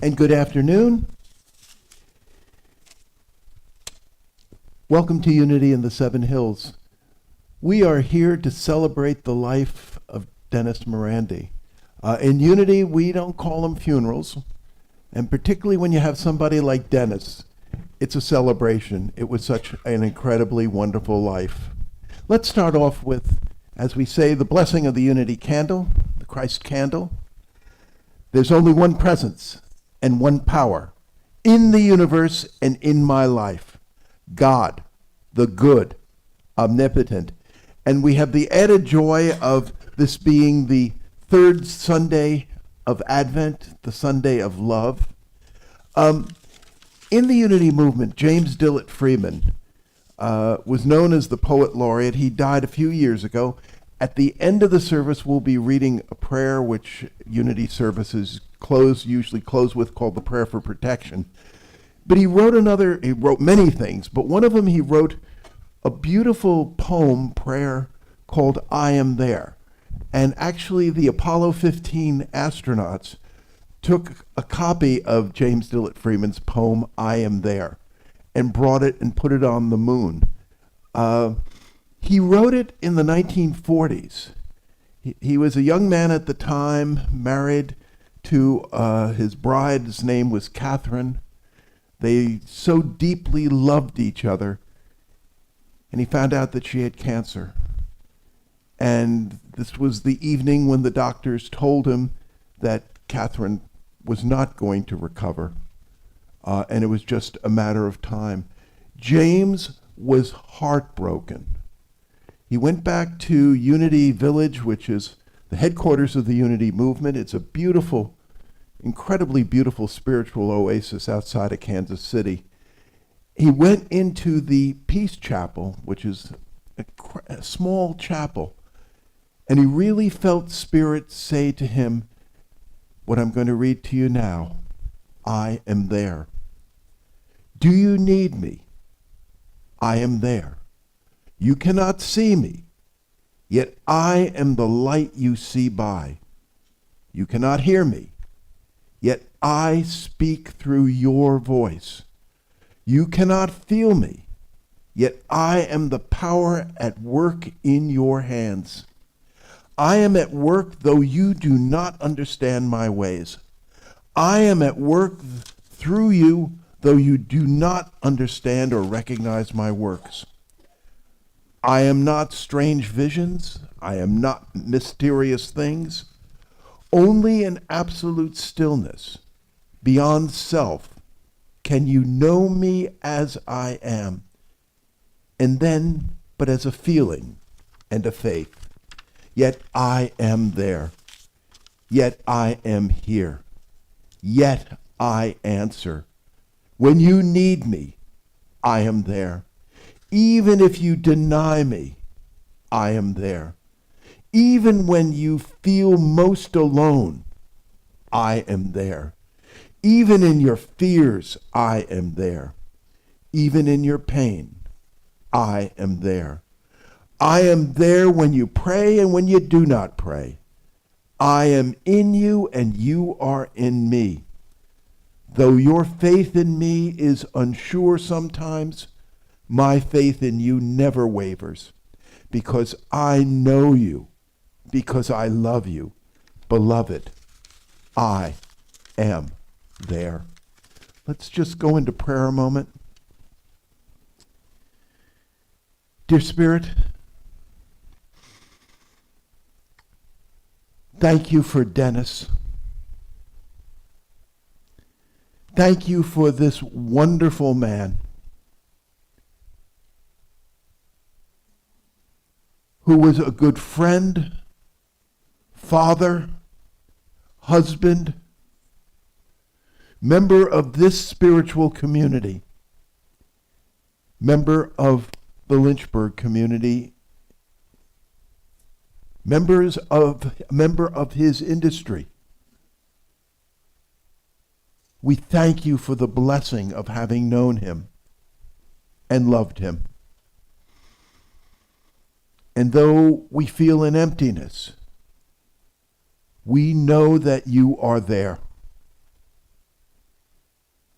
and good afternoon. Welcome to Unity in the Seven Hills. We are here to celebrate the life of Dennis Morandy. In Unity, we don't call them funerals, and particularly when you have somebody like Dennis, it's a celebration. It was such an incredibly wonderful life. Let's start off with, as we say, the blessing of the Unity candle, the Christ candle. There's only one presence and one power in the universe and in my life. God, the good, omnipotent. And we have the added joy of this being the third Sunday of Advent, the Sunday of love. In the Unity movement, James Dillett Freeman was known as the poet laureate. He died a few years ago. At the end of the service, we'll be reading a prayer which Unity services usually close with, called the Prayer for Protection. But he wrote many things, but one of them he wrote a beautiful prayer called I Am There. And actually the Apollo 15 astronauts took a copy of James Dillett Freeman's poem, I Am There, and brought it and put it on the moon. He wrote it in the 1940s. He was a young man at the time, married to his bride. His name was Catherine. They so deeply loved each other, and he found out that she had cancer. And this was the evening when the doctors told him that Catherine was not going to recover, and it was just a matter of time. James was heartbroken. He went back to Unity Village, which is the headquarters of the Unity movement. It's a beautiful, incredibly beautiful spiritual oasis outside of Kansas City. He went into the Peace Chapel, which is a small chapel, and he really felt Spirit say to him, what I'm going to read to you now, I am there. Do you need me? I am there. You cannot see me, yet I am the light you see by. You cannot hear me, yet I speak through your voice. You cannot feel me, yet I am the power at work in your hands. I am at work though you do not understand my ways. I am at work through you though you do not understand or recognize my works. I am not strange visions. I am not mysterious things. Only in absolute stillness, beyond self, can you know me as I am, and then but as a feeling and a faith. Yet I am there. Yet I am here. Yet I answer. When you need me, I am there. Even if you deny me, I am there. Even when you feel most alone, I am there. Even in your fears, I am there. Even in your pain, I am there. I am there when you pray and when you do not pray. I am in you and you are in me. Though your faith in me is unsure sometimes, my faith in you never wavers, because I know you, because I love you. Beloved, I am there. Let's just go into prayer a moment. Dear Spirit, thank you for Dennis. Thank you for this wonderful man who was a good friend, father, husband, member of this spiritual community, member of the Lynchburg community, member of his industry. We thank you for the blessing of having known him and loved him. And though we feel an emptiness, we know that you are there.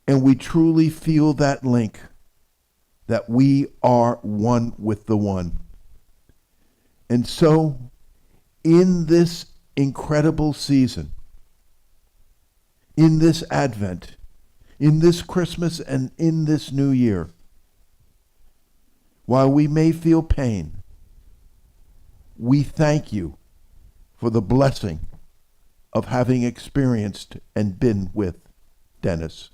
and we truly feel that link, that we are one with the one. And so, in this incredible season, in this Advent, in this Christmas, and in this new year, while we may feel pain, we thank you for the blessing of having experienced and been with Dennis.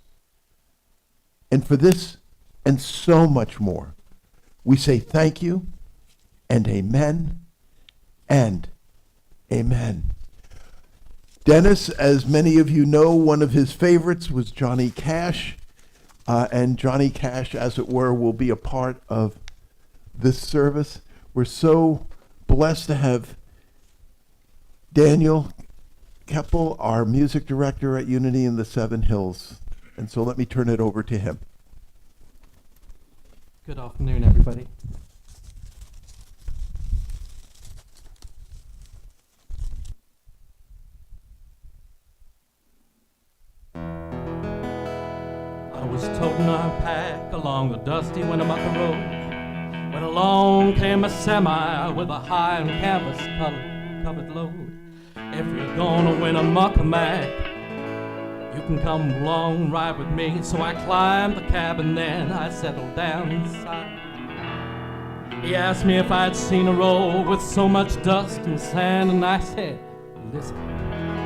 And for this and so much more, we say thank you and amen and amen. Dennis, as many of you know, one of his favorites was Johnny Cash, and Johnny Cash, as it were, will be a part of this service. We're so blessed to have Daniel Keppel, our music director at Unity in the Seven Hills. And so let me turn it over to him. Good afternoon, everybody. I was toting our pack along the dusty Winnemucca Road when along came a semi with a high and canvas covered load. If you're gonna Winnemucca Mac, you can come along and ride with me. So I climbed the cab and then I settled down inside. He asked me if I'd seen a road with so much dust and sand, and I said, listen,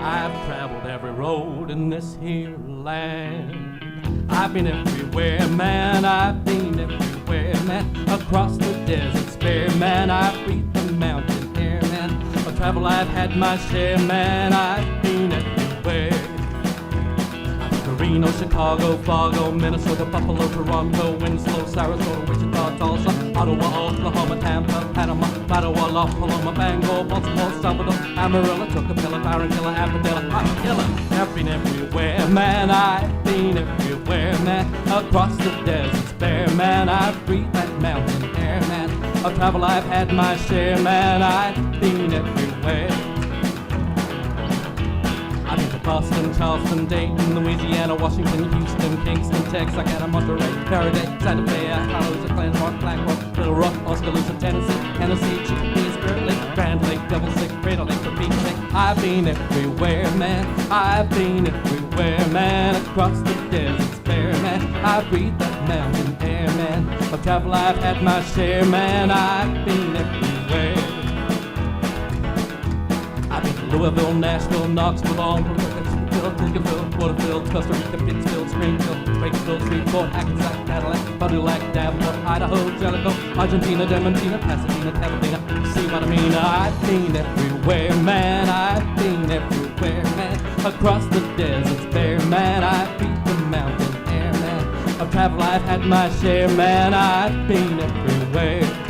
I've traveled every road in this here land. I've been everywhere, man, I've been everywhere, man. Across the deserts bare, man, I've breathed the mountain air, man. Of travel I've had my share, man, I've been everywhere. Reno, Chicago, Fargo, Minnesota, Buffalo, Toronto, Winslow, Sarasota, Wichita, Tulsa, Ottawa, Oklahoma, Tampa, Panama, Ottawa, La Paloma, Bangor, Baltimore, Salvador, Amarillo, Tocopilla, Barranquilla, Appadilla, Hot I've been everywhere, man, I've been everywhere, man. Across the deserts bare, man, I've breathed that mountain air, man. Of travel I've had my share, man, I've been everywhere. I've been to Boston, Charleston, Dayton, Louisiana, Washington, Houston, Kingston, Texarkana, Monterey, Faraday, Santa Fe, Appalachia, Claremont, Blackrock, Little Rock, Oskaloosa, Tennessee, Chicopee, Spirit Lake, Grand Lake, Devil Lake, Cradle Lake, for Pete's sake. I've been everywhere, man. I've been everywhere, man. Across the deserts bare, man. I breathe that mountain air, man. Of travel I've had my share, man. I've been everywhere. I've been to Louisville, Nashville, Knoxville, Auburn, Tinkerville, Waterville, Costa Rica, Pittsfield, Springfield, Springfield, Shreveport, Hackensack, Cadillac, Bud Light, Davenport, Idaho, Jellicoe, Argentina, Diamantina, Pasadena, Catalina. See what I mean? I've been everywhere, man. I've been everywhere, man. Across the deserts bare, man. I've beat the mountain air, man. Of travel I've had my share, man. I've been everywhere.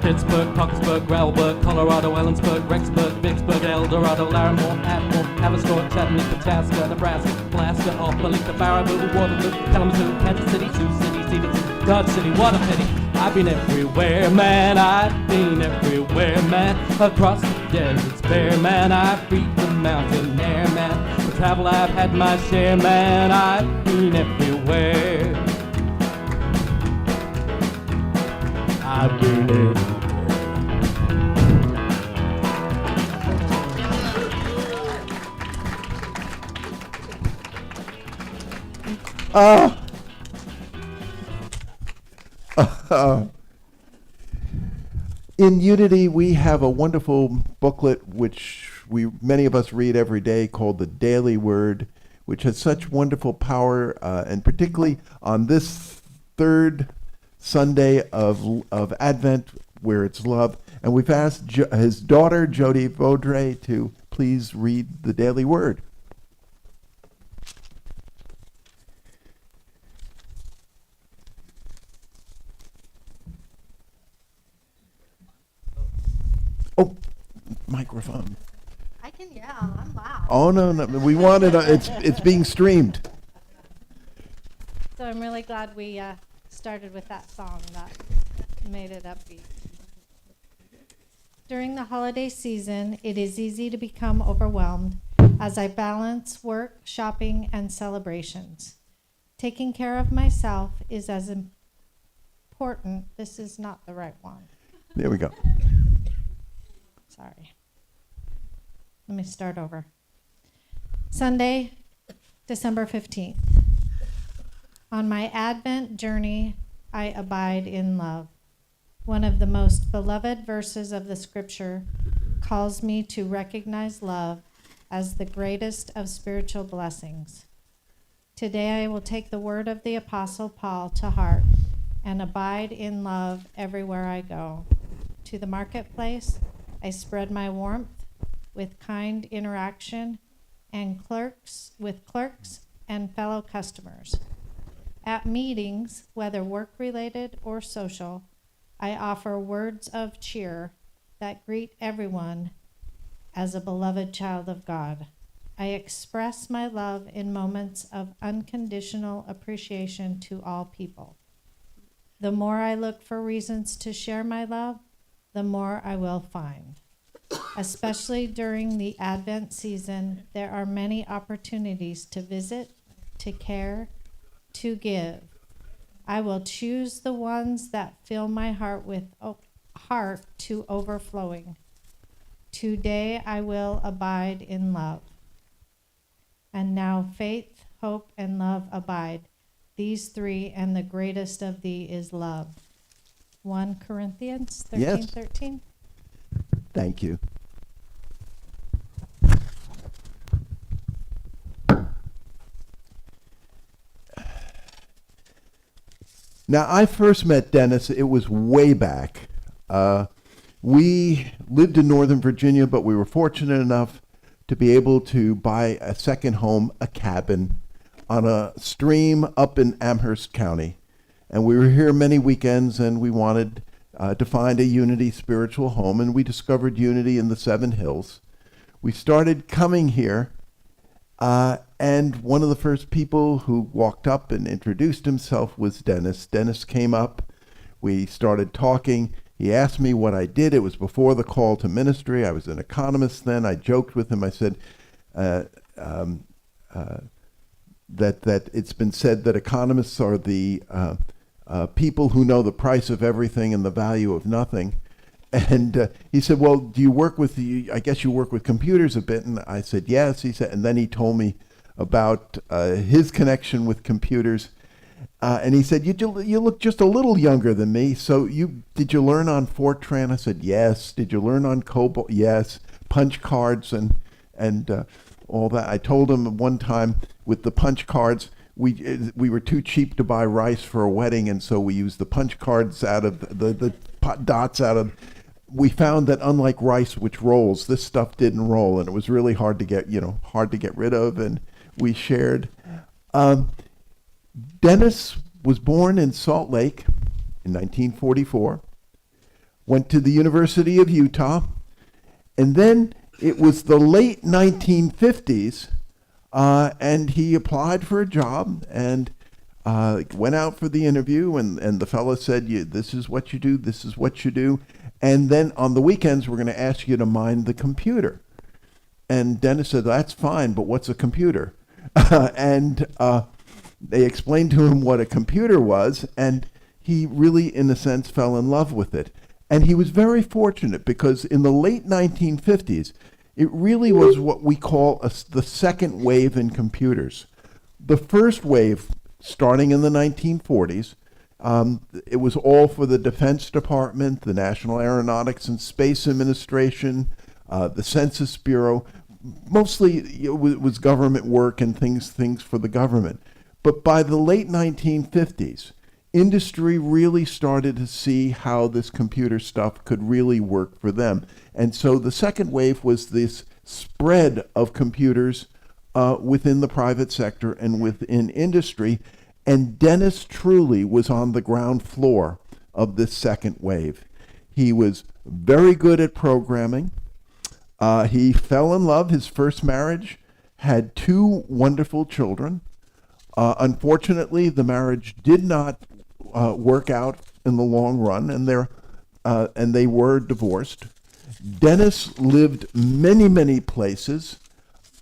Pittsburgh, Parkersburg, Gravelburg, Colorado, Ellensburg, Rexburg, Vicksburg, El Dorado, Larimore, Atmore, Haverstraw, Chattanooga, Chaska, Nebraska, Alaska, Opelika, Baraboo, Waterloo, Kalamazoo, Kansas City, Sioux City, Stevenson, Dodge City, what a pity. I've been everywhere, man, I've been everywhere, man. Across the deserts bare, man, I've beat the mountain air, man. For travel I've had my share, man, I've been everywhere. I've been everywhere. In Unity, we have a wonderful booklet which many of us read every day called The Daily Word, which has such wonderful power, and particularly on this third Sunday of Advent, where it's love. And we've asked his daughter, Jody Vaudrey, to please read the Daily Word. Oh, microphone. I can yell. I'm loud. Oh, no, we want it. It's being streamed. So I'm really glad we started with that song. That made it upbeat. During the holiday season, it is easy to become overwhelmed as I balance work, shopping, and celebrations. Taking care of myself is as important. This is not the right one. There we go. Sorry. Let me start over. Sunday, December 15th. On my Advent journey, I abide in love. One of the most beloved verses of the scripture calls me to recognize love as the greatest of spiritual blessings. Today I will take the word of the Apostle Paul to heart and abide in love everywhere I go. To the marketplace, I spread my warmth with kind interaction and with clerks and fellow customers. At meetings, whether work-related or social, I offer words of cheer that greet everyone as a beloved child of God. I express my love in moments of unconditional appreciation to all people. The more I look for reasons to share my love, the more I will find. Especially during the Advent season, there are many opportunities to visit, to care, to give. I will choose the ones that fill my heart with heart to overflowing. Today I will abide in love. And now faith, hope, and love abide. These three, and the greatest of thee is love. 1 Corinthians 13:13. Yes. 13. Thank you. Now, I first met Dennis, it was way back. We lived in Northern Virginia, but we were fortunate enough to be able to buy a second home, a cabin, on a stream up in Amherst County. And we were here many weekends, and we wanted to find a Unity spiritual home, and we discovered Unity in the Seven Hills. We started coming here, and one of the first people who walked up and introduced himself was Dennis. Dennis came up. We started talking. He asked me what I did. It was before the call to ministry. I was an economist then. I joked with him. I said that it's been said that economists are the people who know the price of everything and the value of nothing. And he said, well, do you work with I guess you work with computers a bit. And I said, yes. He said, and then he told me about his connection with computers. And he said, you look just a little younger than me. So did you learn on Fortran? I said, yes. Did you learn on COBOL? Yes. Punch cards and all that. I told him one time with the punch cards, we were too cheap to buy rice for a wedding, and so we used the punch cards out of the dots out of. We found that unlike rice, which rolls, this stuff didn't roll, and it was really hard to get rid of, and we shared. Dennis was born in Salt Lake in 1944, went to the University of Utah, and then it was the late 1950s, and he applied for a job and went out for the interview, and the fellow said, this is what you do, this is what you do, and then on the weekends we're going to ask you to mind the computer. And Dennis said, that's fine, but what's a computer? And they explained to him what a computer was, and he really, in a sense, fell in love with it. And he was very fortunate because in the late 1950s, it really was what we call the second wave in computers. The first wave, starting in the 1940s, it was all for the Defense Department, the National Aeronautics and Space Administration, the Census Bureau. Mostly it was government work and things for the government. But by the late 1950s, industry really started to see how this computer stuff could really work for them. And so the second wave was this spread of computers within the private sector and within industry. And Dennis truly was on the ground floor of this second wave. He was very good at programming. He fell in love. His first marriage had 2 wonderful children. Unfortunately, the marriage did not work out in the long run, and they were divorced. Dennis lived many, many places.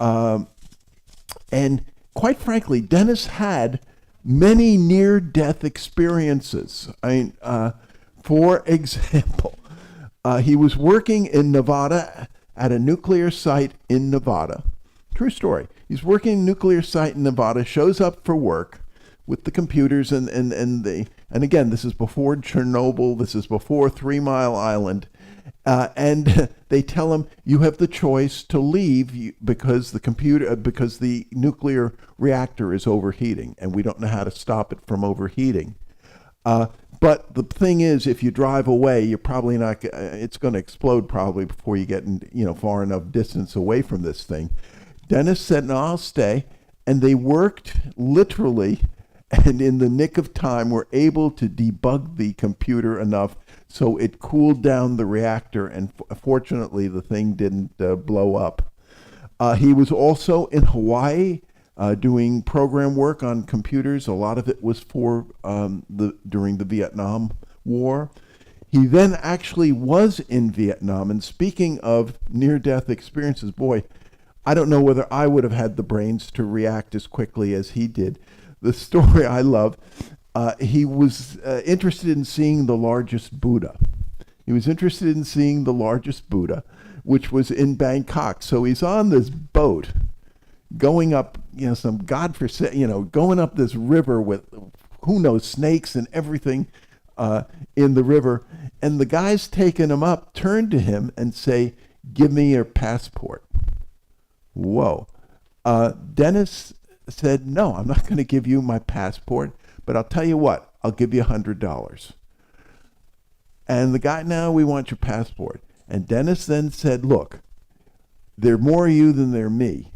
And quite frankly, Dennis had many near-death experiences. For example, he was working in Nevada at a nuclear site in Nevada. True story. He's working in a nuclear site in Nevada, shows up for work with the computers and again, this is before Chernobyl, this is before 3 Mile Island. And they tell him, you have the choice to leave because the nuclear reactor is overheating, and we don't know how to stop it from overheating. But the thing is, if you drive away, you're probably not. It's going to explode probably before you get far enough distance away from this thing. Dennis said, "No, I'll stay," and they worked literally, and in the nick of time, were able to debug the computer enough so it cooled down the reactor, and fortunately, the thing didn't blow up. He was also in Hawaii doing program work on computers. A lot of it was for during the Vietnam War. He then actually was in Vietnam. And speaking of near-death experiences, boy, I don't know whether I would have had the brains to react as quickly as he did. The story I love. He was interested in seeing the largest Buddha. He was interested in seeing the largest Buddha, which was in Bangkok. So he's on this boat going up, going up this river with, who knows, snakes and everything in the river. And the guys taking him up turn to him and say, "Give me your passport." Whoa. Dennis said, "No, I'm not going to give you my passport. But I'll tell you what, I'll give you $100. And the guy, "No, we want your passport." And Dennis then said, "Look, there are more of you than there are me,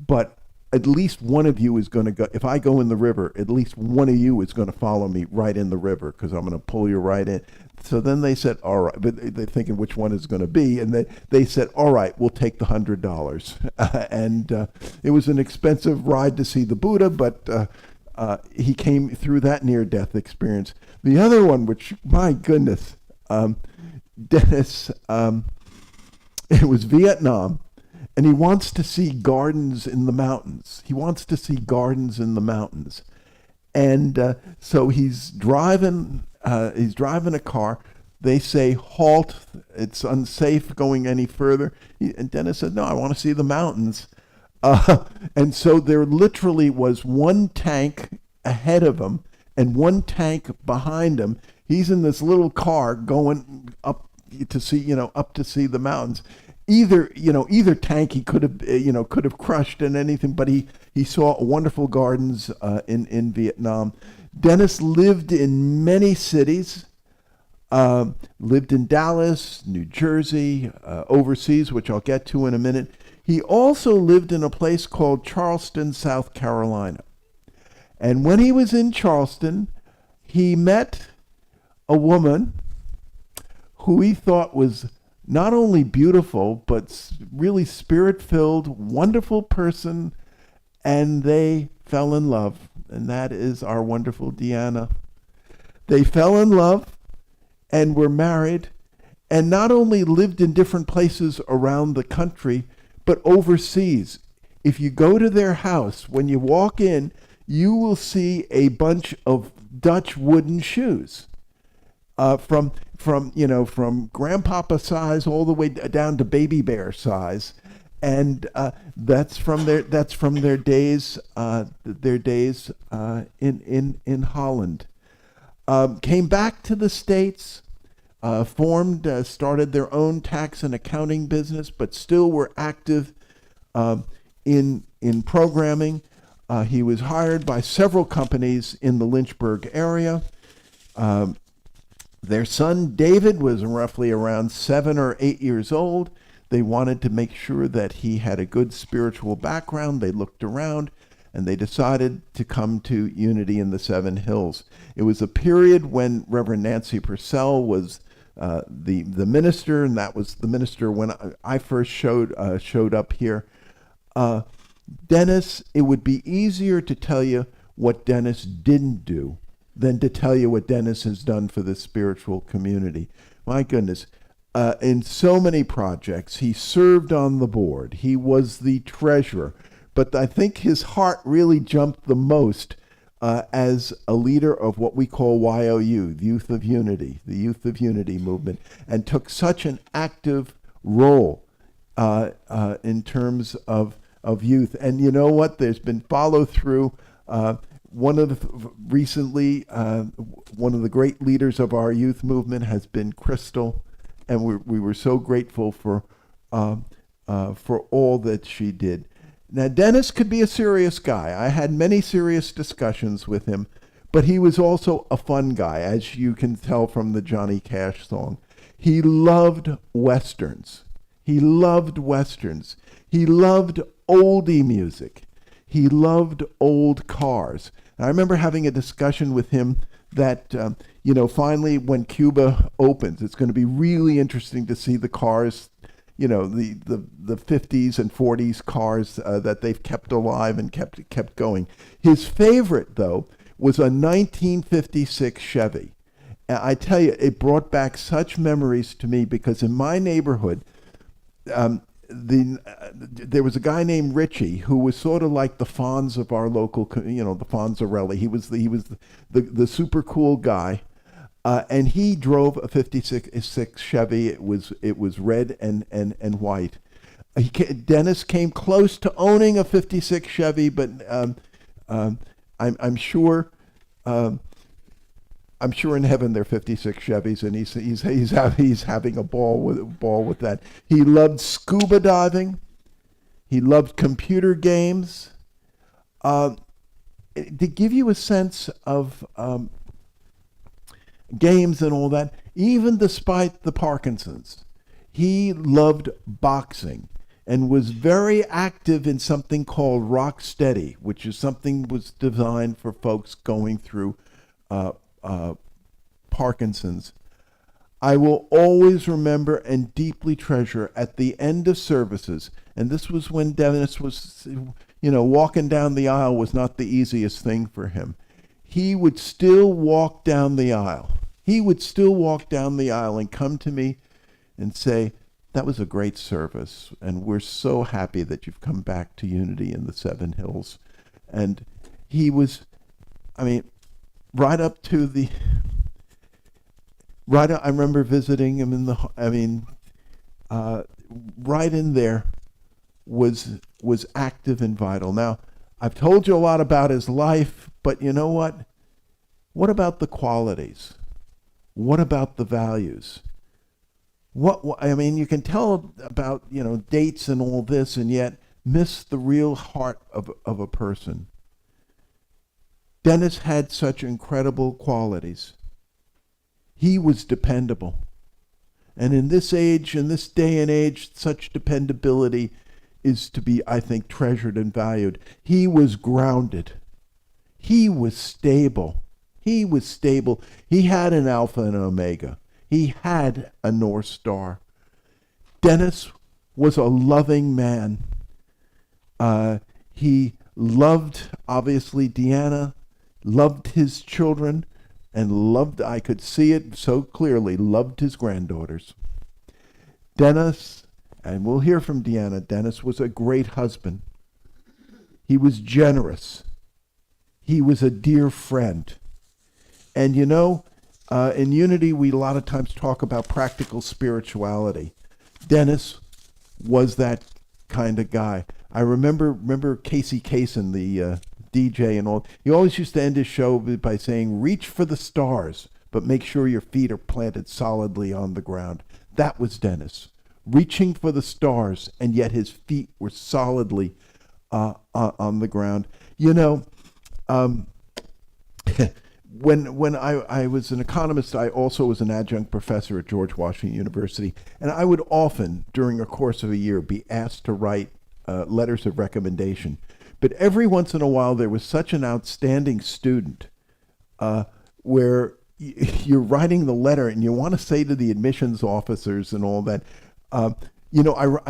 but at least one of you is going to go, if I go in the river, at least one of you is going to follow me right in the river because I'm going to pull you right in." So then they said, "All right," but they're thinking which one is going to be. And they said, "All right, we'll take the $100. And it was an expensive ride to see the Buddha, but he came through that near-death experience. The other one, which, my goodness, Dennis, it was Vietnam, and he wants to see gardens in the mountains. And so he's driving a car. They say, "Halt, it's unsafe going any further." And Dennis said, "No, I want to see the mountains." And so there literally was one tank ahead of him and one tank behind him. He's in this little car going up to see the mountains. Either tank he could have crushed and anything, but he saw wonderful gardens in Vietnam. Dennis lived in many cities. Lived in Dallas, New Jersey, overseas, which I'll get to in a minute. He also lived in a place called Charleston, South Carolina. And when he was in Charleston, he met a woman who he thought was not only beautiful, but really spirit-filled, wonderful person, and they fell in love. And that is our wonderful Deanna. They fell in love and were married, and not only lived in different places around the country, but overseas. If you go to their house, when you walk in, you will see a bunch of Dutch wooden shoes, from grandpapa size all the way down to baby bear size, and that's from their days in Holland. Came back to the States. Started their own tax and accounting business, but still were active in programming. He was hired by several companies in the Lynchburg area. Their son, David, was roughly around 7 or 8 years old. They wanted to make sure that he had a good spiritual background. They looked around, and they decided to come to Unity in the Seven Hills. It was a period when Reverend Nancy Purcell was the minister, and that was the minister when I first showed up here. Dennis, it would be easier to tell you what Dennis didn't do than to tell you what Dennis has done for the spiritual community. My goodness, in so many projects. He served on the board. He was the treasurer. But I think his heart really jumped the most as a leader of what we call YOU, the Youth of Unity, the Youth of Unity movement, and took such an active role in terms of youth. And you know what? There's been follow through. Recently, one of the great leaders of our youth movement has been Crystal, and we were so grateful for all that she did. Now, Dennis could be a serious guy. I had many serious discussions with him, but he was also a fun guy, as you can tell from the Johnny Cash song. He loved Westerns. He loved Westerns. He loved oldie music. He loved old cars. And I remember having a discussion with him that, finally when Cuba opens, it's going to be really interesting to see the cars, the 50s and 40s cars that they've kept alive and kept going. His favorite, though, was a 1956 Chevy. And I tell you, it brought back such memories to me because in my neighborhood, there was a guy named Richie who was sort of like the Fonz of our local, the Fonzarelli. He was the super cool guy, and he drove a 56 Chevy. It was red and white. Dennis came close to owning a 56 Chevy, but I'm sure. I'm sure in heaven they're 56 Chevys, and he's having a ball with that. He loved scuba diving. He loved computer games. To give you a sense of games and all that, even despite the Parkinson's, he loved boxing and was very active in something called Rocksteady, which is something was designed for folks going through Parkinson's. I will always remember and deeply treasure at the end of services, and this was when Dennis was, walking down the aisle was not the easiest thing for him. He would still walk down the aisle. He would still walk down the aisle and come to me and say, "That was a great service, and we're so happy that you've come back to Unity in the Seven Hills." And he was, right up to the, I remember visiting him right in there was active and vital. Now, I've told you a lot about his life, but you know what? What about the qualities? What about the values? You can tell about, dates and all this, and yet miss the real heart of a person. Dennis had such incredible qualities. He was dependable. And in this age, in this day and age, such dependability is to be, I think, treasured and valued. He was grounded. He was stable. He was stable. He had an Alpha and Omega. He had a North Star. Dennis was a loving man. He loved, obviously, Deanna, loved his children, and I could see it so clearly, loved his granddaughters. Dennis, and we'll hear from Deanna, Dennis was a great husband. He was generous. He was a dear friend. And in Unity, we a lot of times talk about practical spirituality. Dennis was that kind of guy. I remember Casey Kasem, the DJ and all. He always used to end his show by saying, "Reach for the stars, but make sure your feet are planted solidly on the ground." That was Dennis, reaching for the stars, and yet his feet were solidly on the ground. When I was an economist, I also was an adjunct professor at George Washington University, and I would often, during a course of a year, be asked to write letters of recommendation. But every once in a while, there was such an outstanding student where you're writing the letter and you want to say to the admissions officers and all that, I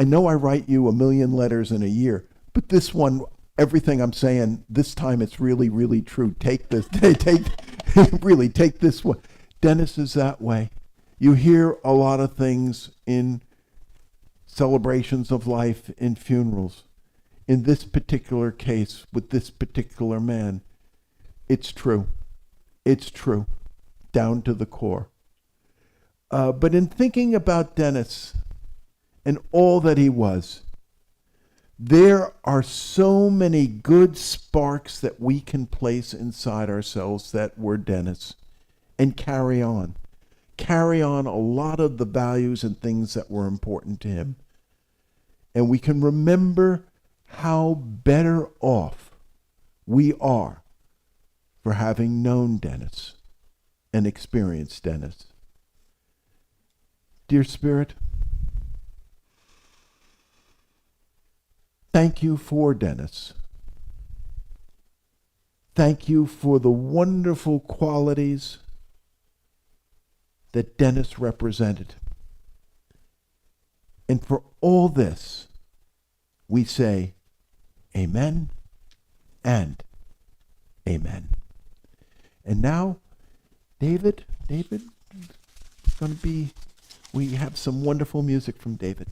know I write you 1,000,000 letters in a year, but this one, everything I'm saying, this time it's really, really true. Take this, really take this one. Dennis is that way. You hear a lot of things in celebrations of life, in funerals. In this particular case, with this particular man, it's true. It's true, down to the core. But in thinking about Dennis and all that he was, there are so many good sparks that we can place inside ourselves that were Dennis and carry on. Carry on a lot of the values and things that were important to him. And we can remember how better off we are for having known Dennis and experienced Dennis. Dear Spirit, thank you for Dennis. Thank you for the wonderful qualities that Dennis represented. And for all this, we say amen and amen. And now, David, it's going to be, we have some wonderful music from David.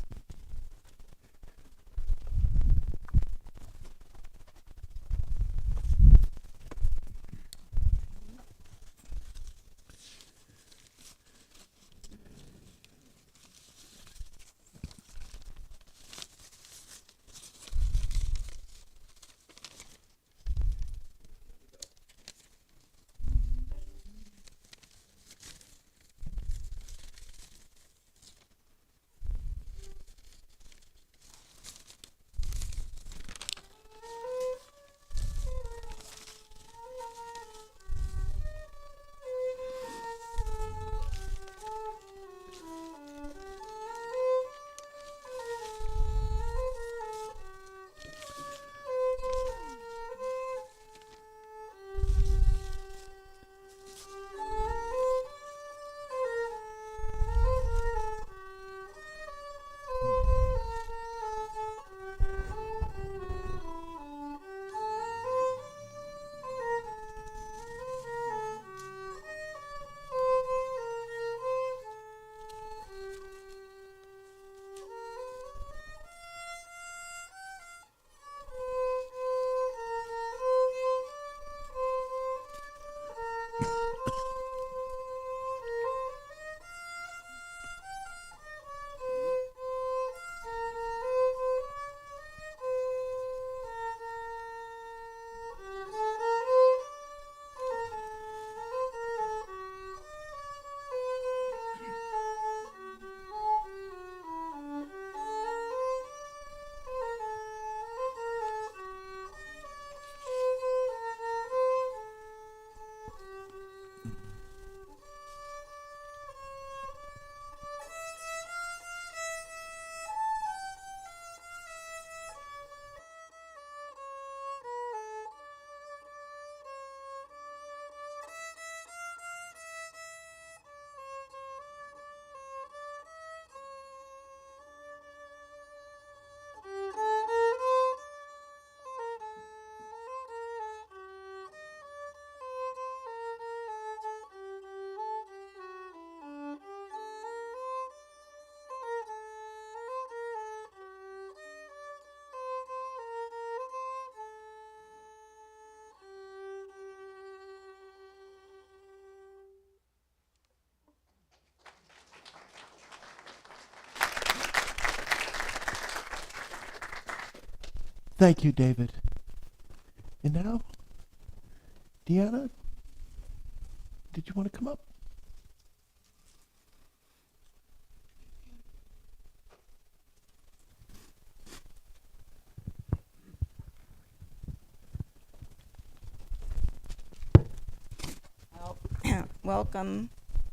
Thank you, David. And now, Deanna, did you want to come up? Well, welcome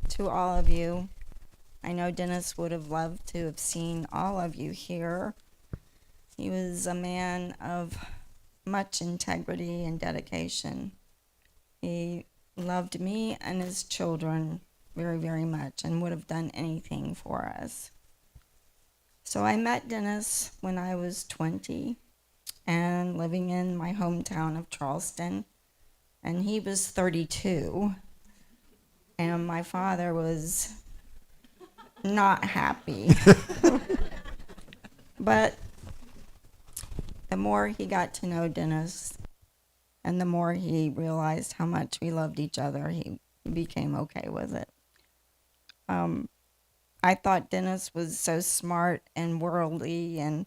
to all of you. I know Dennis would have loved to have seen all of you here. He was a man of much integrity and dedication. He loved me and his children very, very much and would have done anything for us. So I met Dennis when I was 20 and living in my hometown of Charleston, and he was 32. And my father was not happy. But the more he got to know Dennis and the more he realized how much we loved each other, he became okay with it. I thought Dennis was so smart and worldly and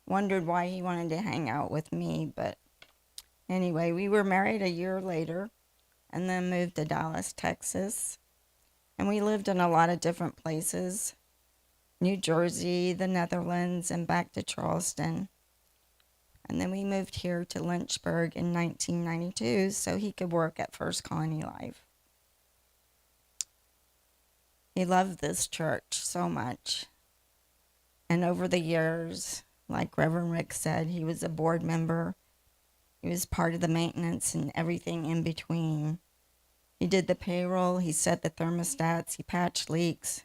wondered why he wanted to hang out with me. But anyway, we were married a year later and then moved to Dallas, Texas. And we lived in a lot of different places, New Jersey, the Netherlands, and back to Charleston. And then we moved here to Lynchburg in 1992 so he could work at First Colony Life. He loved this church so much. And over the years, like Reverend Rick said, he was a board member. He was part of the maintenance and everything in between. He did the payroll, he set the thermostats, he patched leaks,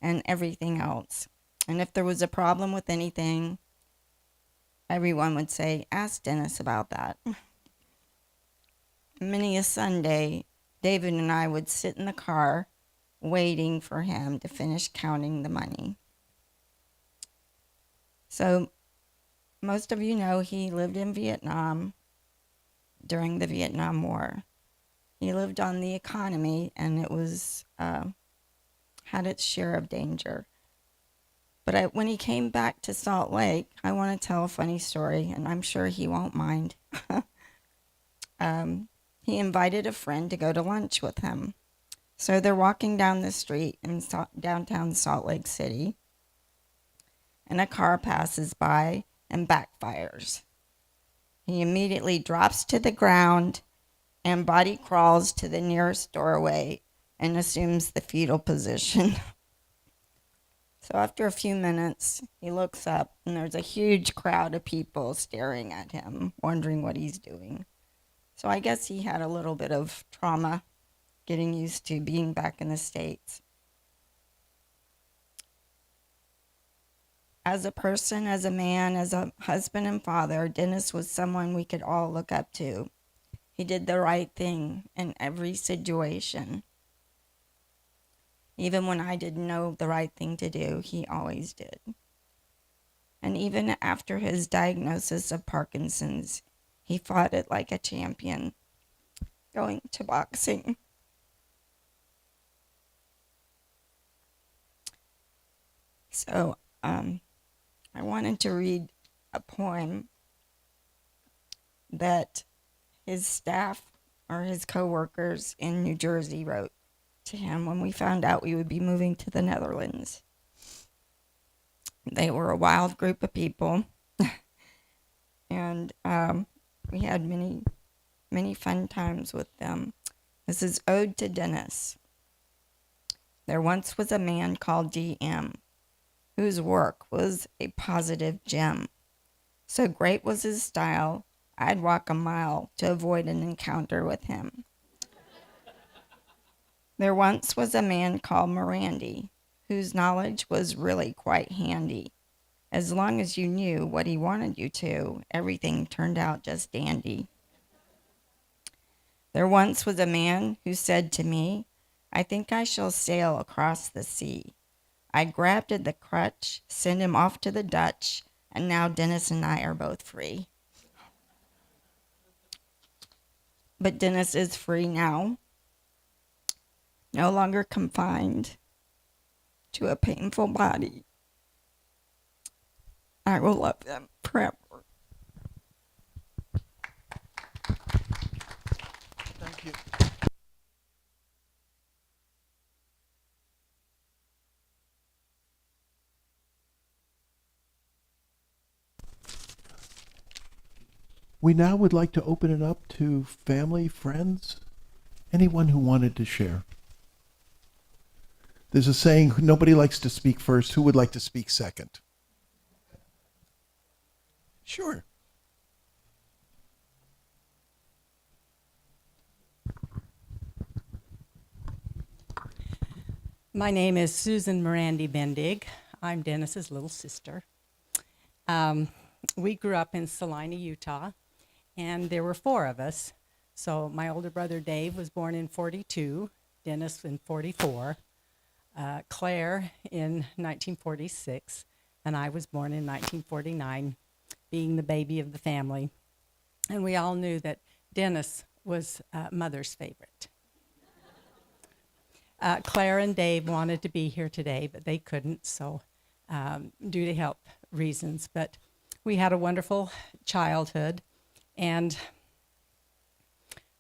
and everything else. And if there was a problem with anything, everyone would say, ask Dennis about that. Many a Sunday, David and I would sit in the car waiting for him to finish counting the money. So most of you know he lived in Vietnam during the Vietnam War. He lived on the economy, and it was had its share of danger. But when he came back to Salt Lake, I want to tell a funny story, and I'm sure he won't mind. He invited a friend to go to lunch with him. So they're walking down the street in downtown Salt Lake City, and a car passes by and backfires. He immediately drops to the ground and body crawls to the nearest doorway and assumes the fetal position. So after a few minutes, he looks up, and there's a huge crowd of people staring at him, wondering what he's doing. So I guess he had a little bit of trauma getting used to being back in the States. As a person, as a man, as a husband and father, Dennis was someone we could all look up to. He did the right thing in every situation. Even when I didn't know the right thing to do, he always did. And even after his diagnosis of Parkinson's, he fought it like a champion, going to boxing. So I wanted to read a poem that his staff or his co-workers in New Jersey wrote to him when we found out we would be moving to the Netherlands. They were a wild group of people, and we had many, many fun times with them. This is Ode to Dennis. There once was a man called D.M., whose work was a positive gem. So great was his style, I'd walk a mile to avoid an encounter with him. There once was a man called Morandy, whose knowledge was really quite handy. As long as you knew what he wanted you to, everything turned out just dandy. There once was a man who said to me, I think I shall sail across the sea. I grabbed at the crutch, sent him off to the Dutch, and now Dennis and I are both free. But Dennis is free now, no longer confined to a painful body. I will love him forever. Thank you. We now would like to open it up to family, friends, anyone who wanted to share. There's a saying, nobody likes to speak first. Who would like to speak second? Sure. My name is Susan Morandy Bendig. I'm Dennis's little sister. We grew up in Salina, Utah, and there were 4 of us. So my older brother Dave was born in 42, Dennis in 44. Claire in 1946, and I was born in 1949, being the baby of the family. And we all knew that Dennis was Mother's favorite. Claire and Dave wanted to be here today, but they couldn't, so due to health reasons. But we had a wonderful childhood, and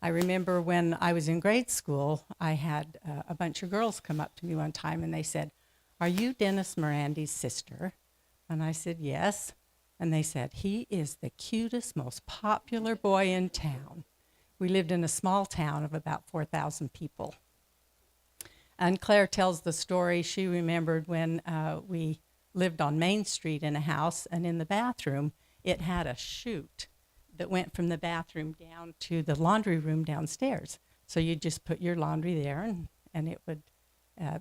I remember when I was in grade school, I had a bunch of girls come up to me one time, and they said, "Are you Dennis Morandy's sister?" And I said, "Yes." And they said, "He is the cutest, most popular boy in town." We lived in a small town of about 4,000 people. And Claire tells the story. She remembered when we lived on Main Street in a house, and in the bathroom, it had a chute that went from the bathroom down to the laundry room downstairs. So you just put your laundry there, and it would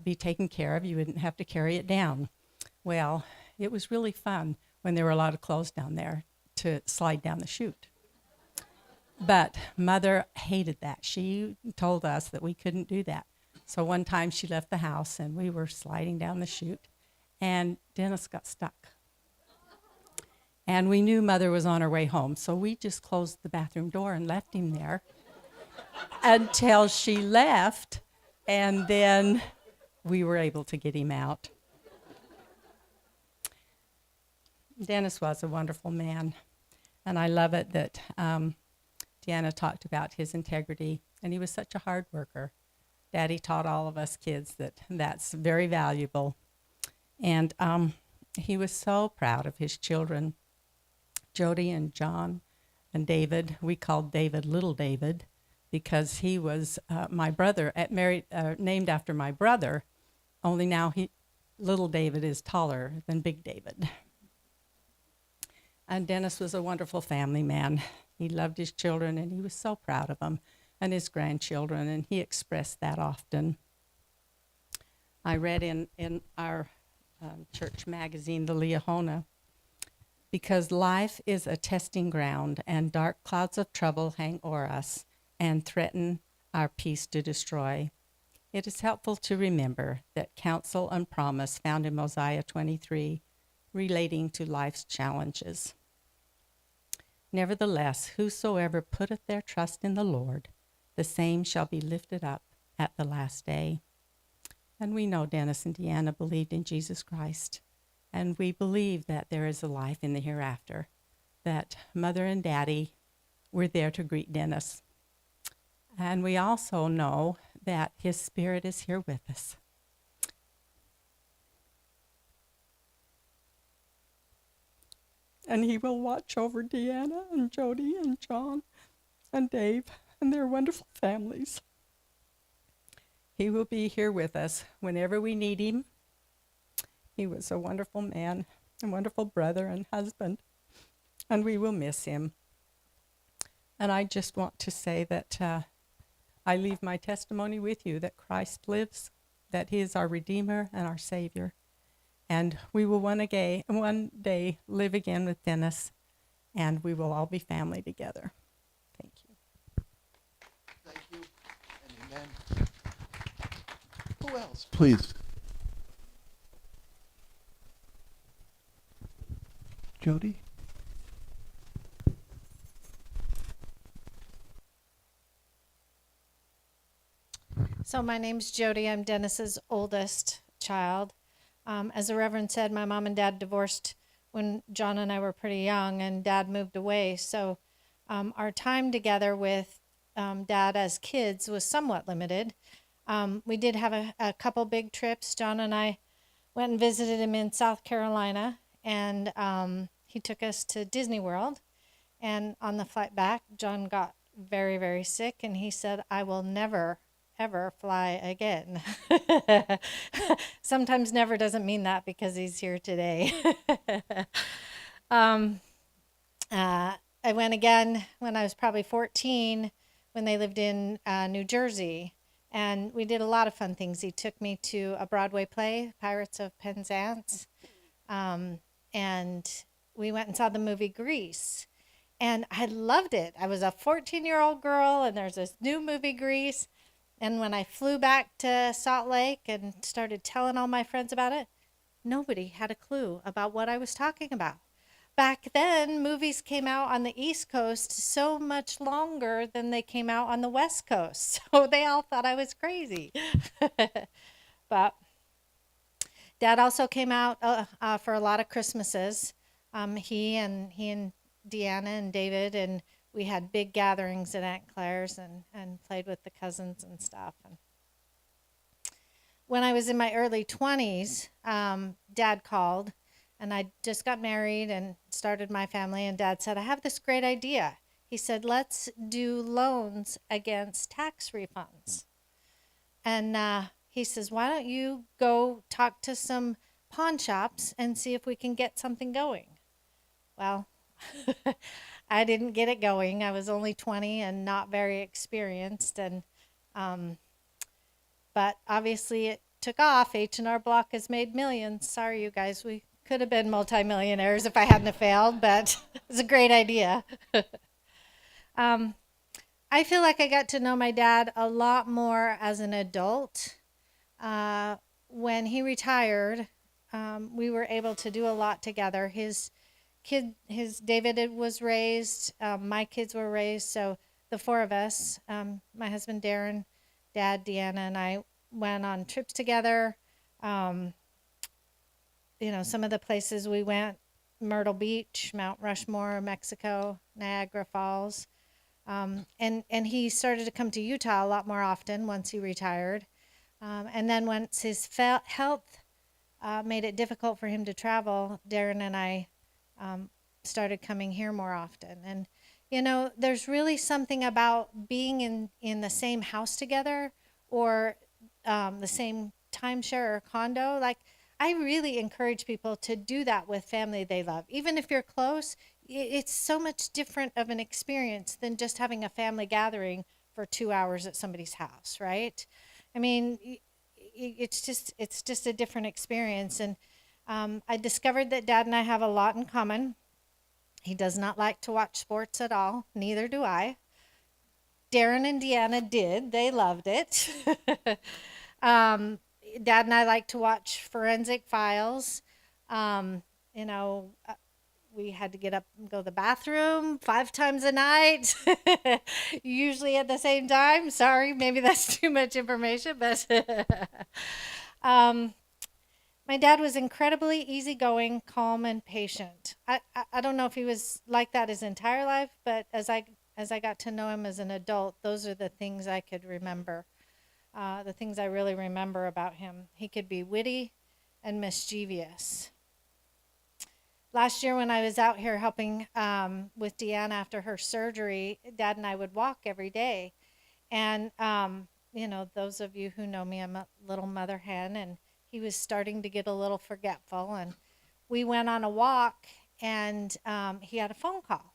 be taken care of. You wouldn't have to carry it down. Well, it was really fun when there were a lot of clothes down there to slide down the chute. But Mother hated that. She told us that we couldn't do that. So one time she left the house, and we were sliding down the chute, and Dennis got stuck. And we knew Mother was on her way home, so we just closed the bathroom door and left him there until she left, and then we were able to get him out. Dennis was a wonderful man, and I love it that Deanna talked about his integrity, and he was such a hard worker. Daddy taught all of us kids that that's very valuable, and he was so proud of his children. Jody and John and David. We called David Little David because he was my brother, named after my brother, only now Little David is taller than Big David. And Dennis was a wonderful family man. He loved his children, and he was so proud of them, and his grandchildren, and he expressed that often. I read in our church magazine, the Liahona, because life is a testing ground, and dark clouds of trouble hang o'er us and threaten our peace to destroy. It is helpful to remember that counsel and promise found in Mosiah 23 relating to life's challenges. Nevertheless, whosoever putteth their trust in the Lord, the same shall be lifted up at the last day. And we know Dennis and Deanna believed in Jesus Christ. And we believe that there is a life in the hereafter, that Mother and Daddy were there to greet Dennis. And we also know that his spirit is here with us. And he will watch over Deanna and Jody and John and Dave and their wonderful families. He will be here with us whenever we need him. He was a wonderful man, a wonderful brother and husband, and we will miss him. And I just want to say that I leave my testimony with you that Christ lives, that he is our Redeemer and our Savior. And we will one day live again with Dennis, and we will all be family together. Thank you. Thank you, and amen. Who else, please? Jody? So my name's Jody. I'm Dennis's oldest child. As the Reverend said, my mom and dad divorced when John and I were pretty young, and Dad moved away. So our time together with Dad as kids was somewhat limited. We did have a couple big trips. John and I went and visited him in South Carolina, and he took us to Disney World. And on the flight back, John got very, very sick, and he said, "I will never, ever fly again." Sometimes never doesn't mean that, because he's here today. I went again when I was probably 14, when they lived in New Jersey, and we did a lot of fun things. He took me to a Broadway play, Pirates of Penzance, and we went and saw the movie Grease, and I loved it. I was a 14-year-old girl, and there's this new movie, Grease, And when I flew back to Salt Lake and started telling all my friends about it, nobody had a clue about what I was talking about. Back then, movies came out on the East Coast so much longer than they came out on the West Coast. So they all thought I was crazy. But Dad also came out for a lot of Christmases. He and Deanna and David, and we had big gatherings at Aunt Claire's and played with the cousins and stuff. And when I was in my early 20s, Dad called, and I just got married and started my family. And Dad said, I have this great idea. He said, let's do loans against tax refunds. And he says, why don't you go talk to some pawn shops and see if we can get something going? Well, I didn't get it going. I was only 20 and not very experienced. And but obviously it took off. H&R Block has made millions. Sorry, you guys. We could have been multimillionaires if I hadn't have failed, but it was a great idea. I feel like I got to know my dad a lot more as an adult. When he retired, we were able to do a lot together. His David was raised, my kids were raised, so the four of us, my husband Darren, Dad, Deanna, and I went on trips together. Some of the places we went, Myrtle Beach, Mount Rushmore, Mexico, Niagara Falls. And he started to come to Utah a lot more often once he retired. And then once his health made it difficult for him to travel, Darren and I started coming here more often. And, there's really something about being in the same house together or the same timeshare or condo. Like, I really encourage people to do that with family they love. Even if you're close, it's so much different of an experience than just having a family gathering for 2 hours at somebody's house, right? I mean, it's just a different experience. And I discovered that Dad and I have a lot in common. He does not like to watch sports at all. Neither do I. Darren and Deanna did. They loved it. Dad and I like to watch Forensic Files. We had to get up and go to the bathroom 5 times a night, usually at the same time. Sorry, maybe that's too much information, but my dad was incredibly easygoing, calm, and patient. I don't know if he was like that his entire life, but as I got to know him as an adult, those are the things I could remember. The things I really remember about him. He could be witty and mischievous. Last year when I was out here helping with Deanna after her surgery, Dad and I would walk every day. And, those of you who know me, I'm a little mother hen, and he was starting to get a little forgetful. And we went on a walk, and he had a phone call.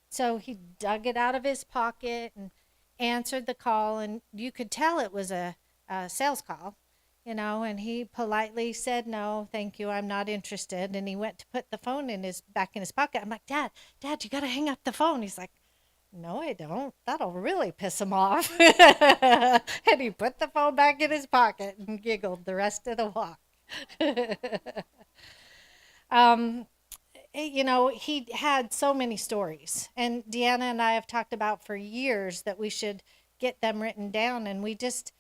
So he dug it out of his pocket and answered the call, and you could tell it was a sales call. And he politely said, no, thank you, I'm not interested. And he went to put the phone back in his pocket. I'm like, Dad, you got to hang up the phone. He's like, no, I don't. That'll really piss him off. And he put the phone back in his pocket and giggled the rest of the walk. He had so many stories. And Deanna and I have talked about for years that we should get them written down, and we just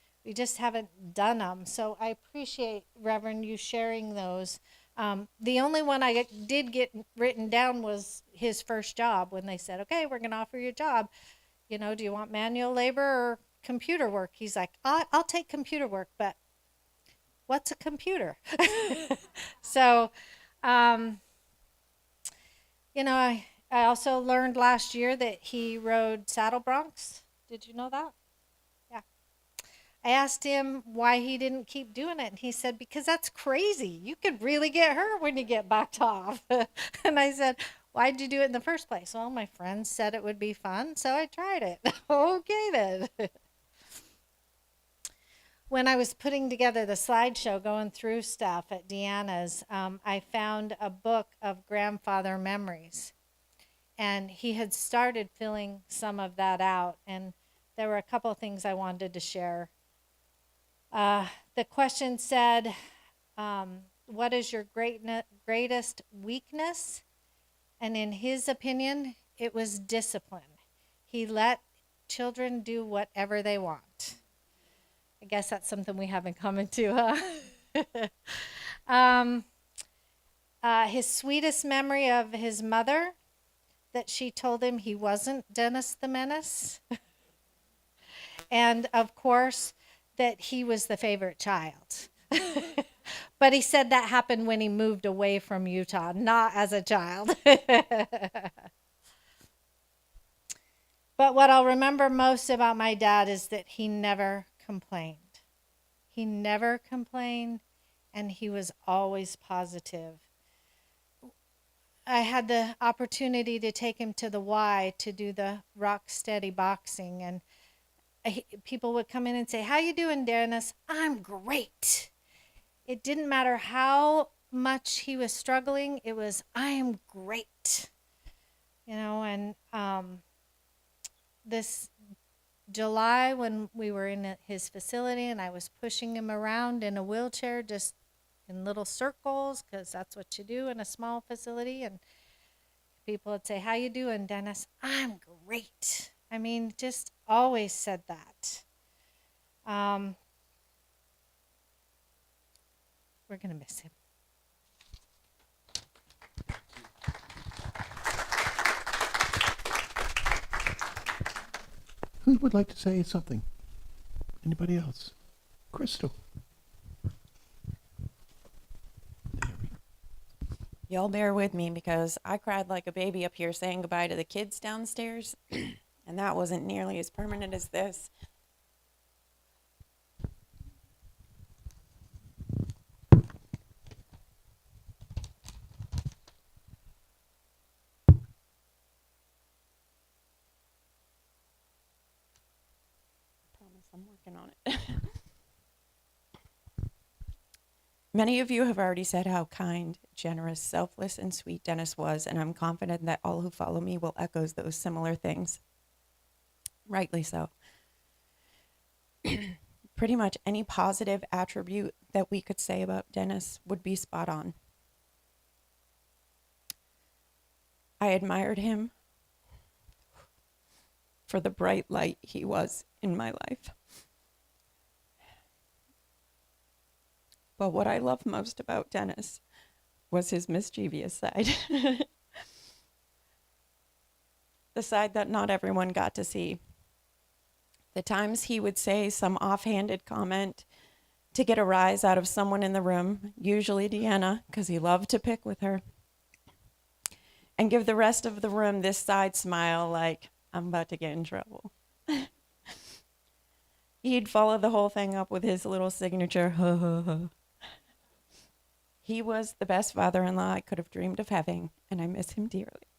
haven't done them. So I appreciate, Reverend, you sharing those. The only one I did get written down was his first job, when they said, okay, we're going to offer you a job. Do you want manual labor or computer work? He's like, I'll take computer work, but what's a computer? So, I also learned last year that he rode saddle broncs. Did you know that? I asked him why he didn't keep doing it, and he said, because that's crazy. You could really get hurt when you get backed off. And I said, why'd you do it in the first place? Well, my friends said it would be fun, so I tried it. Okay, then. When I was putting together the slideshow, going through stuff at Deanna's, I found a book of grandfather memories. And he had started filling some of that out, and there were a couple of things I wanted to share. The question said, what is your greatest weakness? And in his opinion, it was discipline. He let children do whatever they want. I guess that's something we have in common too, huh? His sweetest memory of his mother, that she told him he wasn't Dennis the Menace. And of course, that he was the favorite child. But he said that happened when he moved away from Utah, not as a child. But what I'll remember most about my dad is that he never complained. He never complained, and he was always positive. I had the opportunity to take him to the Y to do the rock steady boxing, and people would come in and say, "How you doing, Dennis?" "I'm great." It didn't matter how much he was struggling. It was, "I am great." And this July, when we were in his facility and I was pushing him around in a wheelchair, just in little circles, because that's what you do in a small facility, and people would say, "How you doing, Dennis?" "I'm great." I mean, just always said that. We're going to miss him. Who would like to say something? Anybody else? Crystal. Y'all bear with me because I cried like a baby up here saying goodbye to the kids downstairs, and that wasn't nearly as permanent as this. Promise I'm working on it. Many of you have already said how kind, generous, selfless, and sweet Dennis was, and I'm confident that all who follow me will echo those similar things. Rightly so. Pretty much any positive attribute that we could say about Dennis would be spot on. I admired him for the bright light he was in my life. But what I loved most about Dennis was his mischievous side. The side that not everyone got to see. The times he would say some offhanded comment to get a rise out of someone in the room, usually Deanna, because he loved to pick with her, and give the rest of the room this side smile like, "I'm about to get in trouble." He'd follow the whole thing up with his little signature, "ha ha ha." He was the best father-in-law I could have dreamed of having, and I miss him dearly.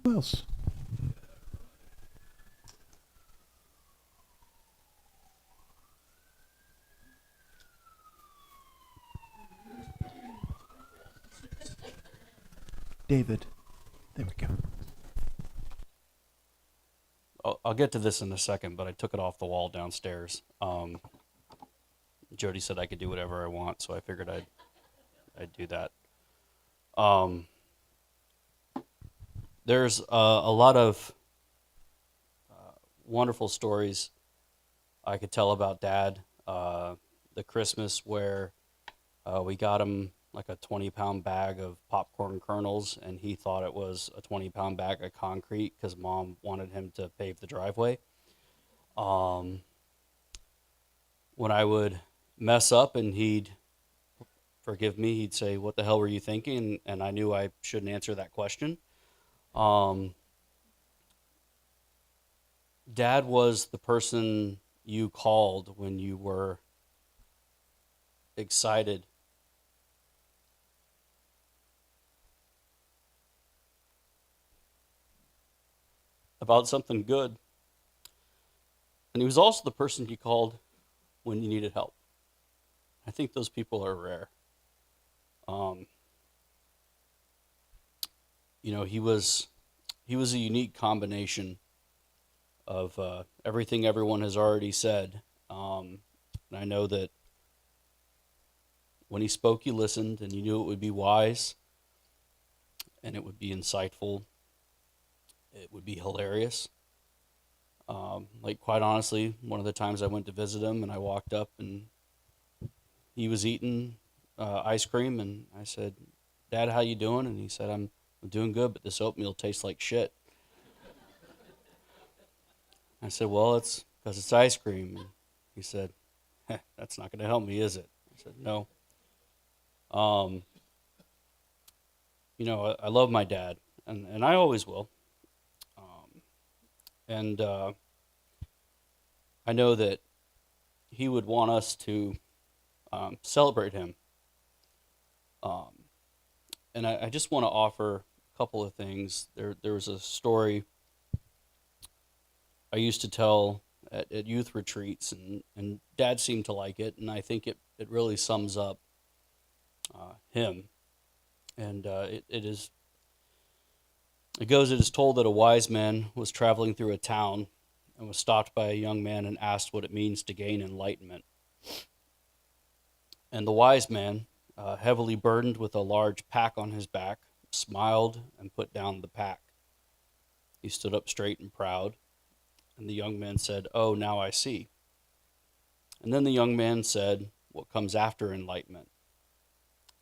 Who else? David. There we go. I'll get to this in a second, but I took it off the wall downstairs. Jody said I could do whatever I want, so I figured I'd do that. There's a lot of wonderful stories I could tell about Dad. The Christmas where we got him like a 20-pound bag of popcorn kernels, and he thought it was a 20-pound bag of concrete because Mom wanted him to pave the driveway. When I would mess up and he'd forgive me, he'd say, "What the hell were you thinking?" And I knew I shouldn't answer that question. Dad was the person you called when you were excited about something good. And he was also the person you called when you needed help. I think those people are rare. You know, he was a unique combination of everything everyone has already said. And I know that when he spoke, you listened, and you knew it would be wise, and it would be insightful. It would be hilarious. Like, quite honestly, one of the times I went to visit him, and I walked up, and he was eating ice cream, and I said, "Dad, how you doing?" And he said, "I'm doing good, but this oatmeal tastes like shit." I said, "Well, it's because it's ice cream." And he said, "That's not going to help me, is it?" I said, "No." Um, you know, I love my dad, and I always will. And I know that he would want us to celebrate him. Um, and I just want to offer a couple of things. There was a story I used to tell at youth retreats, and Dad seemed to like it, and I think it really sums up him. And it goes, it is told that a wise man was traveling through a town and was stopped by a young man and asked what it means to gain enlightenment. And the wise man, heavily burdened with a large pack on his back, smiled and put down the pack. He stood up straight and proud, and the young man said, "Oh, now I see." And then the young man said, "What comes after enlightenment?"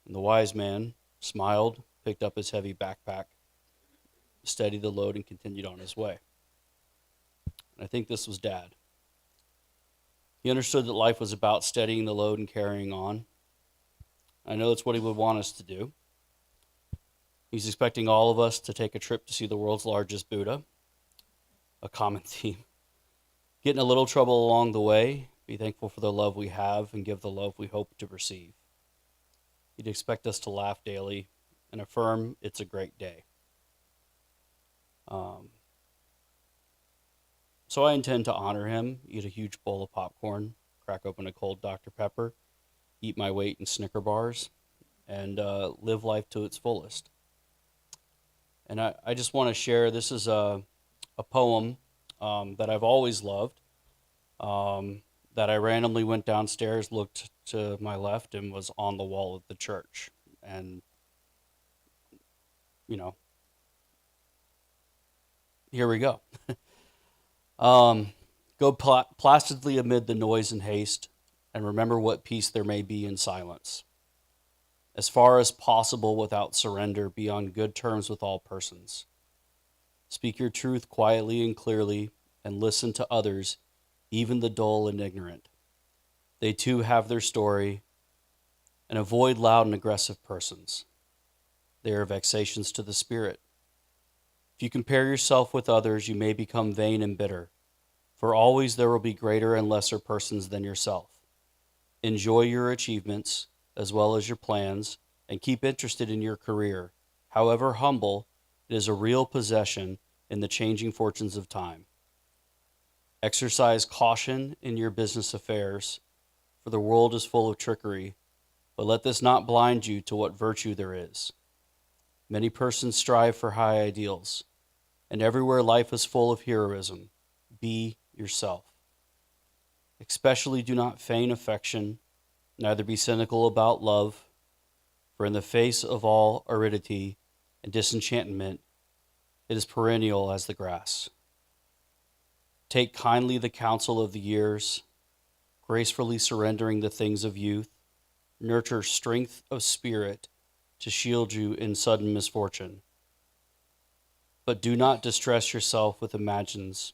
And the wise man smiled, picked up his heavy backpack, steadied the load, and continued on his way. And I think this was Dad. He understood that life was about steadying the load and carrying on. I know that's what he would want us to do. He's expecting all of us to take a trip to see the world's largest Buddha, a common theme. Get in a little trouble along the way, be thankful for the love we have, and give the love we hope to receive. He'd expect us to laugh daily and affirm it's a great day. So I intend to honor him, eat a huge bowl of popcorn, crack open a cold Dr. Pepper, eat my weight in Snicker bars, and live life to its fullest. And I just want to share, this is a poem that I've always loved, that I randomly went downstairs, looked to my left, and was on the wall of the church. And, you know, here we go. Go placidly amid the noise and haste, and remember what peace there may be in silence. As far as possible without surrender, be on good terms with all persons. Speak your truth quietly and clearly, and listen to others, even the dull and ignorant. They too have their story, and avoid loud and aggressive persons. They are vexations to the spirit. If you compare yourself with others, you may become vain and bitter, for always there will be greater and lesser persons than yourself. Enjoy your achievements as well as your plans, and keep interested in your career. However humble, it is a real possession in the changing fortunes of time. Exercise caution in your business affairs, for the world is full of trickery, but let this not blind you to what virtue there is. Many persons strive for high ideals, and everywhere life is full of heroism. Be yourself. Especially do not feign affection, neither be cynical about love, for in the face of all aridity and disenchantment, it is perennial as the grass. Take kindly the counsel of the years, gracefully surrendering the things of youth. Nurture strength of spirit to shield you in sudden misfortune. But do not distress yourself with imagines.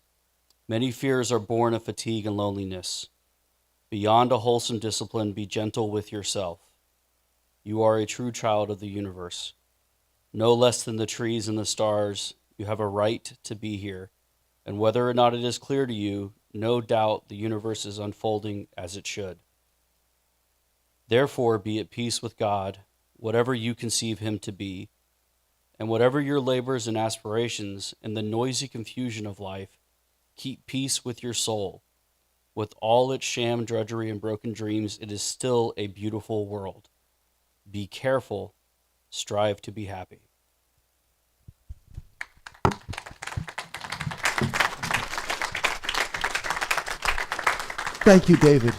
Many fears are born of fatigue and loneliness. Beyond a wholesome discipline, be gentle with yourself. You are a true child of the universe. No less than the trees and the stars, you have a right to be here. And whether or not it is clear to you, no doubt the universe is unfolding as it should. Therefore, be at peace with God, whatever you conceive him to be, and whatever your labors and aspirations in the noisy confusion of life, keep peace with your soul. With all its sham drudgery and broken dreams, it is still a beautiful world. Be careful, strive to be happy. Thank you, David.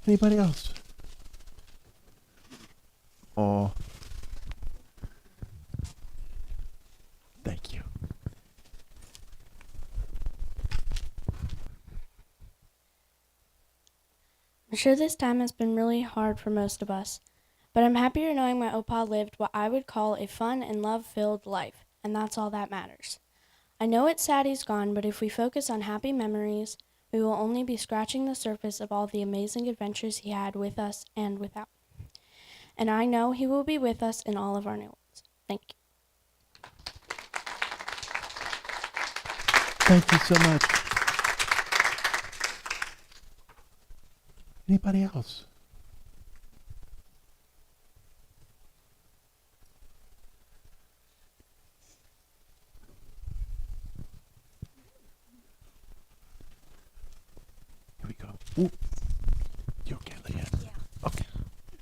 Anybody else? Oh. Thank you. I'm sure this time has been really hard for most of us, but I'm happier knowing my Opa lived what I would call a fun and love-filled life, and that's all that matters. I know it's sad he's gone, but if we focus on happy memories, we will only be scratching the surface of all the amazing adventures he had with us and without. And I know he will be with us in all of our new ones. Thank you. Thank you so much. Anybody else? Here we go. Ooh. You okay, Leanne? Yeah. Okay.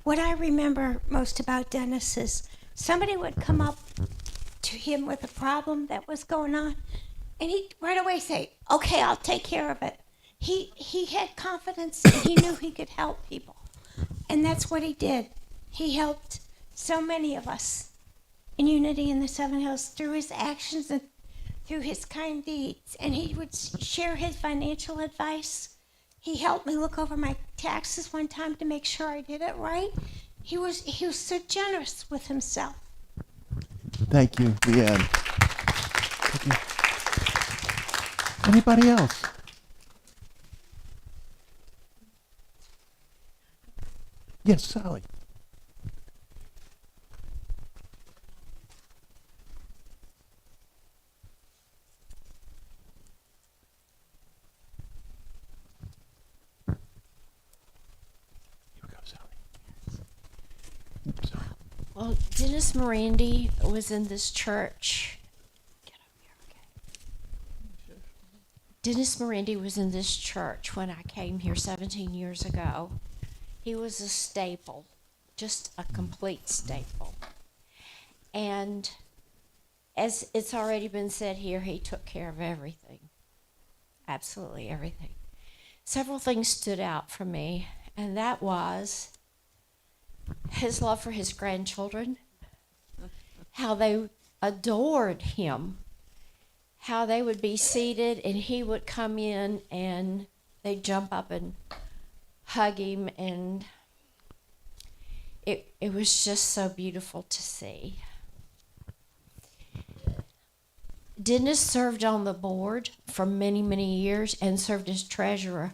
What I remember most about Dennis is somebody would come up to him with a problem that was going on, and he'd right away say, "Okay, I'll take care of it." He had confidence, and he knew he could help people, and that's what he did. He helped so many of us in Unity in the Seven Hills through his actions and through his kind deeds, and he would share his financial advice. He helped me look over my taxes one time to make sure I did it right. He was so generous with himself. Thank you, Leanne. Thank you. Anybody else? Yes, Sally. Here we go, Sally. Oops, sorry. Well, Dennis Morandy was in this church. Get up here, okay. Dennis Morandy was in this church when I came here 17 years ago. He was a staple, just a complete staple. And as it's already been said here, he took care of everything. Absolutely everything. Several things stood out for me, and that was his love for his grandchildren, how they adored him, how they would be seated and he would come in and they'd jump up and hug him, and it was just so beautiful to see. Dennis served on the board for many, many years and served as treasurer.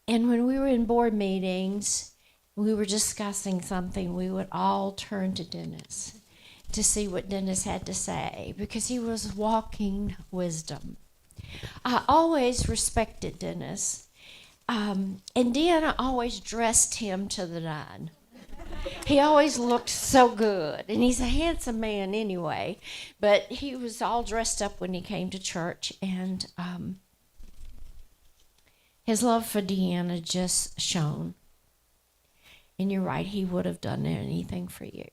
And when we were in board meetings, we were discussing something, we would all turn to Dennis to see what Dennis had to say, because he was walking wisdom. I always respected Dennis. And Deanna always dressed him to the nine. He always looked so good, and he's a handsome man anyway, but he was all dressed up when he came to church, and his love for Deanna just shone. And you're right, he would have done anything for you.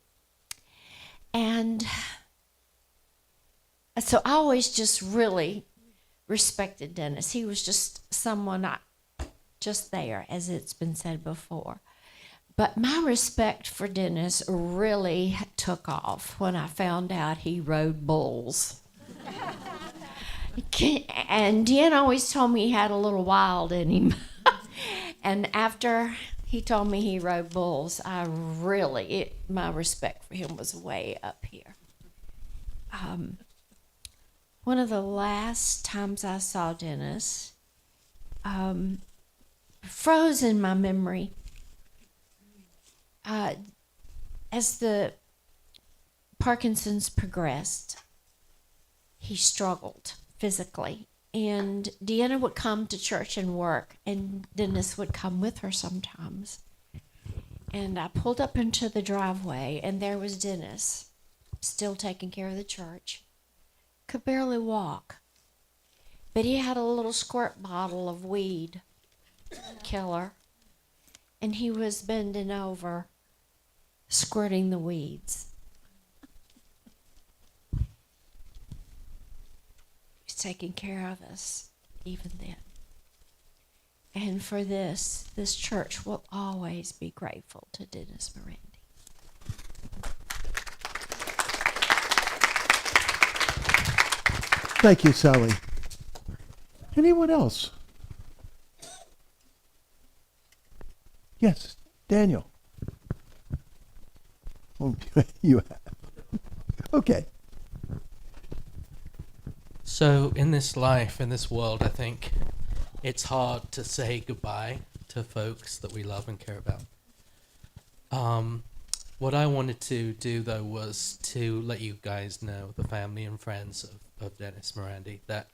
And so I always just really respected Dennis. He was just someone just there, as it's been said before. But my respect for Dennis really took off when I found out he rode bulls. And Deanna always told me he had a little wild in him. And after he told me he rode bulls, my respect for him was way up here. One of the last times I saw Dennis, froze in my memory. As the Parkinson's progressed, he struggled physically. And Deanna would come to church and work, and Dennis would come with her sometimes. And I pulled up into the driveway, and there was Dennis, still taking care of the church. Could barely walk. But he had a little squirt bottle of weed killer, and he was bending over, squirting the weeds. He was taking care of us even then. And for this church will always be grateful to Dennis Morandy. Thank you, Sally. Anyone else? Yes, Daniel. Oh, you have. Okay. So, in this life, in this world, I think it's hard to say goodbye to folks that we love and care about. What I wanted to do, though, was to let you guys know, the family and friends of Dennis Morandy, that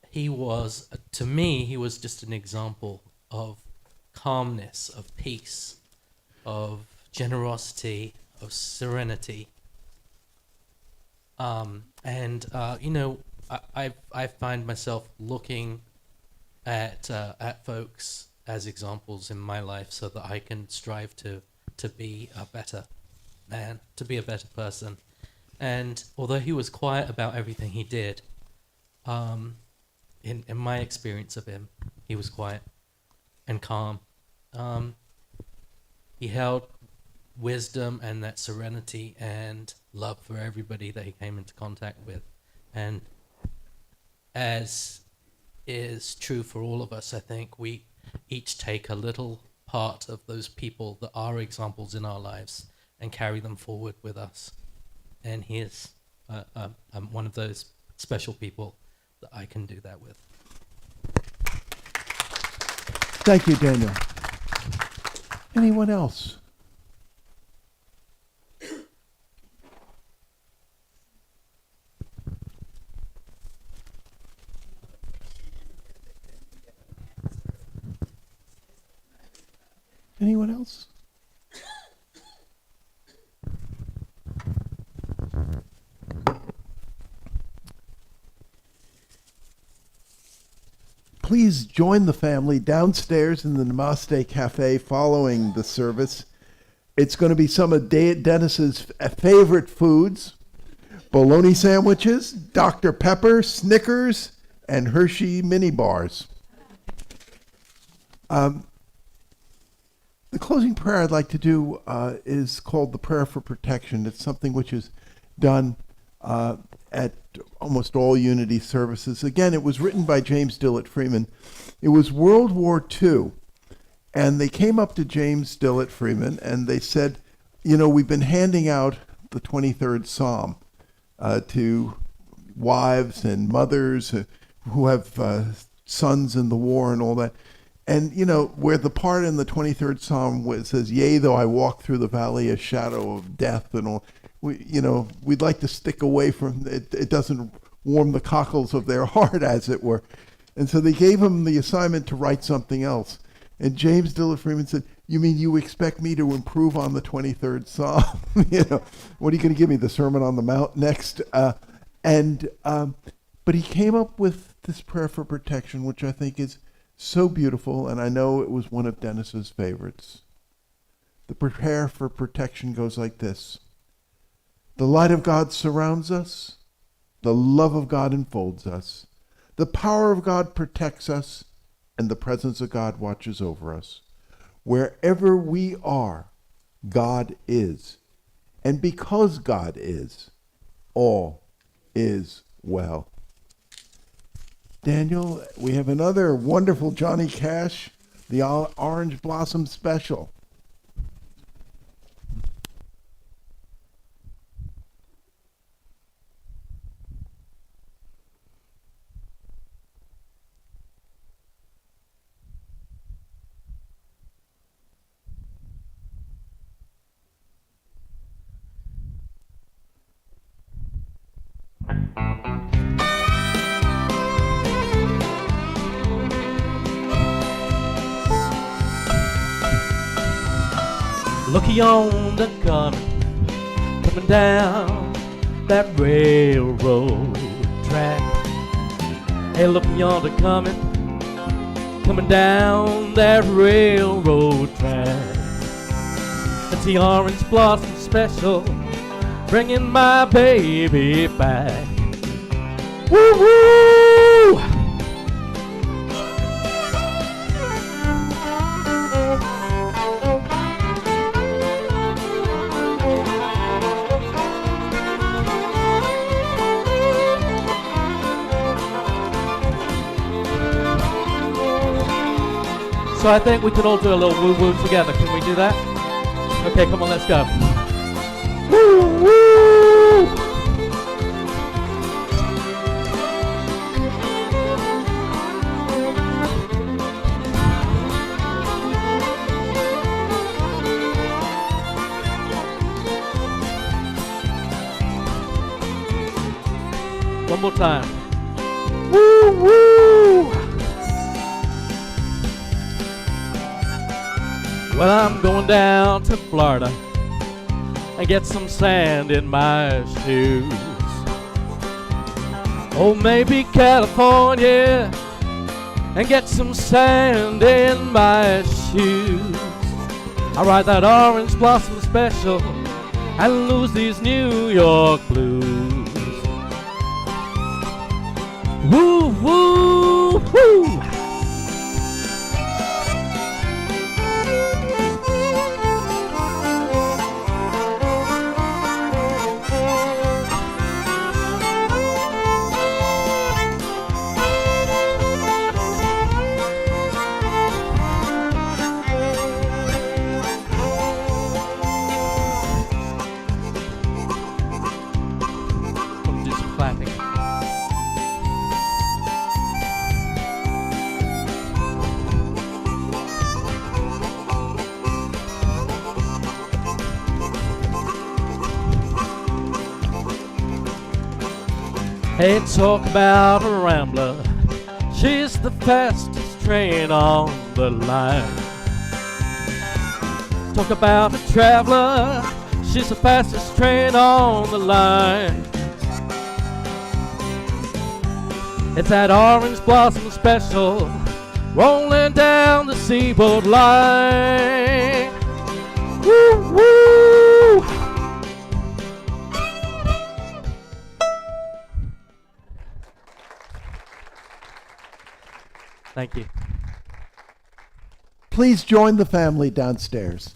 he was, to me, he was just an example of calmness, of peace, of generosity, of serenity. I find myself looking at folks as examples in my life so that I can strive to be a better man, to be a better person. And although he was quiet about everything he did, in my experience of him, he was quiet and calm. He held wisdom and that serenity and love for everybody that he came into contact with. And as is true for all of us, I think we each take a little part of those people that are examples in our lives and carry them forward with us. And he is one of those special people that I can do that with. Thank you, Daniel. Anyone else? Anyone else? Please join the family downstairs in the Namaste Cafe following the service. It's going to be some of Dennis's favorite foods: bologna sandwiches, Dr. Pepper, Snickers, and Hershey mini bars. The closing prayer I'd like to do is called the Prayer for Protection. It's something which is done at almost all Unity services. Again, it was written by James Dillett Freeman. It was World War II, and they came up to James Dillett Freeman and they said, you know, we've been handing out the 23rd Psalm to wives and mothers who have sons in the war and all that. And, you know, where the part in the 23rd Psalm where it says, yea, though I walk through the valley of shadow of death and all, we'd like to stick away from it. It doesn't warm the cockles of their heart, as it were. And so they gave him the assignment to write something else. And James Dillett Freeman said, you mean you expect me to improve on the 23rd Psalm? What are you going to give me, the Sermon on the Mount next? But he came up with this prayer for protection, which I think is so beautiful, and I know it was one of Dennis's favorites. The prayer for protection goes like this: the light of God surrounds us, the love of God enfolds us, the power of God protects us, and the presence of God watches over us. Wherever we are, God is, and because God is, all is well. Daniel, we have another wonderful Johnny Cash, the Orange Blossom Special. Look yonder coming down that railroad track. Hey, look yonder coming down that railroad track. It's the Orange Blossom Special, bringing my baby back. Woo woo! So I think we could all do a little woo woo together. Can we do that? Okay, come on, let's go. Woo woo! One more time. Woo woo! Well, I'm going down to Florida and get some sand in my shoes. Oh, maybe California and get some sand in my shoes. I ride that orange blossom special and lose these New York blues. Woo, woo, woo! I'm just clapping. Hey, talk about a rambler. She's the fastest train on the line. Talk about a traveler. She's the fastest train on the line. It's that orange blossom special rolling down the seaboard line. Woo, woo! Thank you. Please join the family downstairs.